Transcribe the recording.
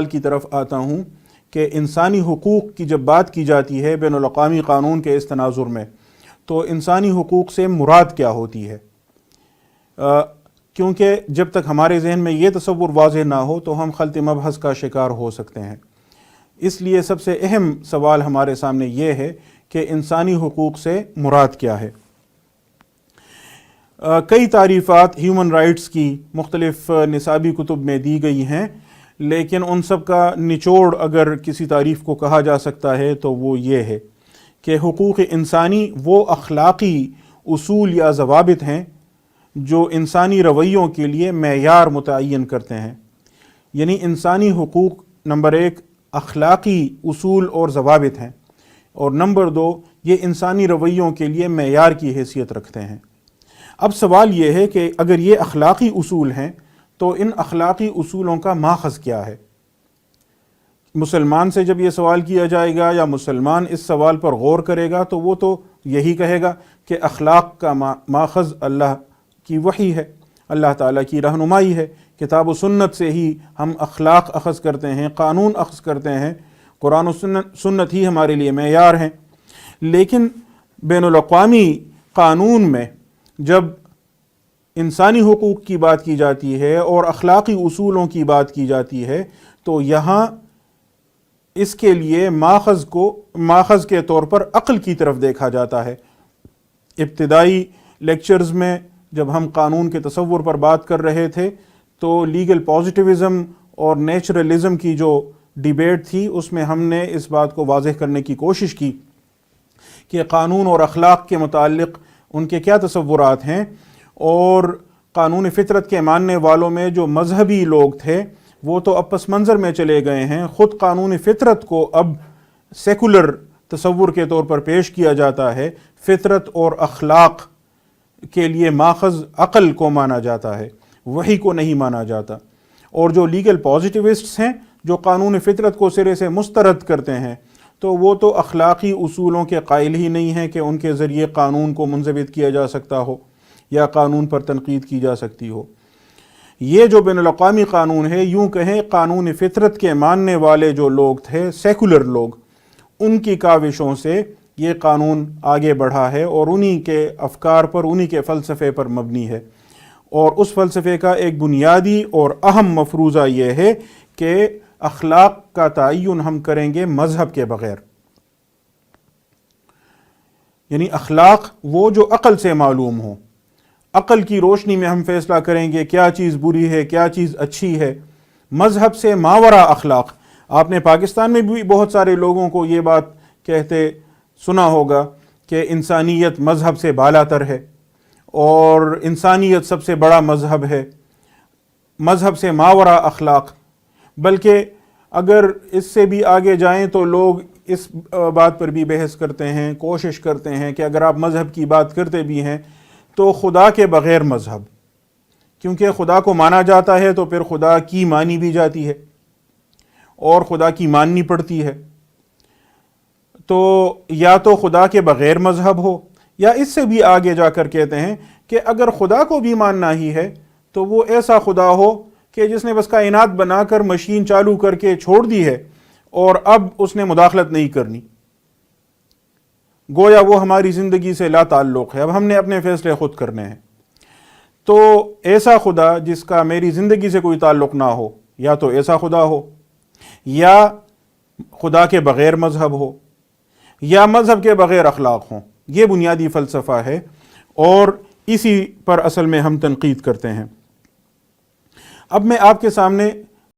کی طرف آتا ہوں کہ انسانی حقوق کی جب بات کی جاتی ہے بین الاقوامی قانون کے اس تناظر میں، تو انسانی حقوق سے مراد کیا ہوتی ہے؟ کیونکہ جب تک ہمارے ذہن میں یہ تصور واضح نہ ہو تو ہم خلط مبحث کا شکار ہو سکتے ہیں۔ اس لیے سب سے اہم سوال ہمارے سامنے یہ ہے کہ انسانی حقوق سے مراد کیا ہے۔ کئی تعریفات ہیومن رائٹس کی مختلف نصابی کتب میں دی گئی ہیں، لیکن ان سب کا نچوڑ اگر کسی تعریف کو کہا جا سکتا ہے تو وہ یہ ہے کہ حقوق انسانی وہ اخلاقی اصول یا ضوابط ہیں جو انسانی رویوں کے لیے معیار متعین کرتے ہیں۔ یعنی انسانی حقوق نمبر 1 اخلاقی اصول اور ضوابط ہیں، اور نمبر 2 یہ انسانی رویوں کے لیے معیار کی حیثیت رکھتے ہیں۔ اب سوال یہ ہے کہ اگر یہ اخلاقی اصول ہیں تو ان اخلاقی اصولوں کا ماخذ کیا ہے؟ مسلمان سے جب یہ سوال کیا جائے گا یا مسلمان اس سوال پر غور کرے گا تو وہ تو یہی کہے گا کہ اخلاق کا ماخذ اللہ کی وحی ہے، اللہ تعالیٰ کی رہنمائی ہے، کتاب و سنت سے ہی ہم اخلاق اخذ کرتے ہیں، قانون اخذ کرتے ہیں، قرآن و سنت ہی ہمارے لیے معیار ہیں۔ لیکن بین الاقوامی قانون میں جب انسانی حقوق کی بات کی جاتی ہے اور اخلاقی اصولوں کی بات کی جاتی ہے تو یہاں اس کے لیے ماخذ کے طور پر عقل کی طرف دیکھا جاتا ہے۔ ابتدائی لیکچرز میں جب ہم قانون کے تصور پر بات کر رہے تھے تو لیگل پازیٹیوزم اور نیچرلزم کی جو ڈیبیٹ تھی اس میں ہم نے اس بات کو واضح کرنے کی کوشش کی کہ قانون اور اخلاق کے متعلق ان کے کیا تصورات ہیں، اور قانون فطرت کے ماننے والوں میں جو مذہبی لوگ تھے وہ تو اب پس منظر میں چلے گئے ہیں۔ خود قانون فطرت کو اب سیکولر تصور کے طور پر پیش کیا جاتا ہے، فطرت اور اخلاق کے لیے ماخذ عقل کو مانا جاتا ہے، وحی کو نہیں مانا جاتا۔ اور جو لیگل پازیٹیوسٹس ہیں جو قانون فطرت کو سرے سے مسترد کرتے ہیں تو وہ تو اخلاقی اصولوں کے قائل ہی نہیں ہیں کہ ان کے ذریعے قانون کو منضبط کیا جا سکتا ہو یا قانون پر تنقید کی جا سکتی ہو۔ یہ جو بین الاقوامی قانون ہے، یوں کہیں قانون فطرت کے ماننے والے جو لوگ تھے، سیکولر لوگ، ان کی کاوشوں سے یہ قانون آگے بڑھا ہے اور انہی کے افکار پر، انہی کے فلسفے پر مبنی ہے۔ اور اس فلسفے کا ایک بنیادی اور اہم مفروضہ یہ ہے کہ اخلاق کا تعین ہم کریں گے مذہب کے بغیر۔ یعنی اخلاق وہ جو عقل سے معلوم ہو، عقل کی روشنی میں ہم فیصلہ کریں گے کیا چیز بری ہے، کیا چیز اچھی ہے، مذہب سے ماورا اخلاق۔ آپ نے پاکستان میں بھی بہت سارے لوگوں کو یہ بات کہتے سنا ہوگا کہ انسانیت مذہب سے بالا تر ہے اور انسانیت سب سے بڑا مذہب ہے، مذہب سے ماورا اخلاق۔ بلکہ اگر اس سے بھی آگے جائیں تو لوگ اس بات پر بھی بحث کرتے ہیں، کوشش کرتے ہیں کہ اگر آپ مذہب کی بات کرتے بھی ہیں تو خدا کے بغیر مذہب، کیونکہ خدا کو مانا جاتا ہے تو پھر خدا کی مانی بھی جاتی ہے اور خدا کی ماننی پڑتی ہے۔ تو یا تو خدا کے بغیر مذہب ہو، یا اس سے بھی آگے جا کر کہتے ہیں کہ اگر خدا کو بھی ماننا ہی ہے تو وہ ایسا خدا ہو کہ جس نے بس کائنات بنا کر مشین چالو کر کے چھوڑ دی ہے اور اب اس نے مداخلت نہیں کرنی، گویا وہ ہماری زندگی سے لا تعلق ہے، اب ہم نے اپنے فیصلے خود کرنے ہیں۔ تو ایسا خدا جس کا میری زندگی سے کوئی تعلق نہ ہو، یا تو ایسا خدا ہو، یا خدا کے بغیر مذہب ہو، یا مذہب کے بغیر اخلاق ہوں۔ یہ بنیادی فلسفہ ہے اور اسی پر اصل میں ہم تنقید کرتے ہیں۔ اب میں آپ کے سامنے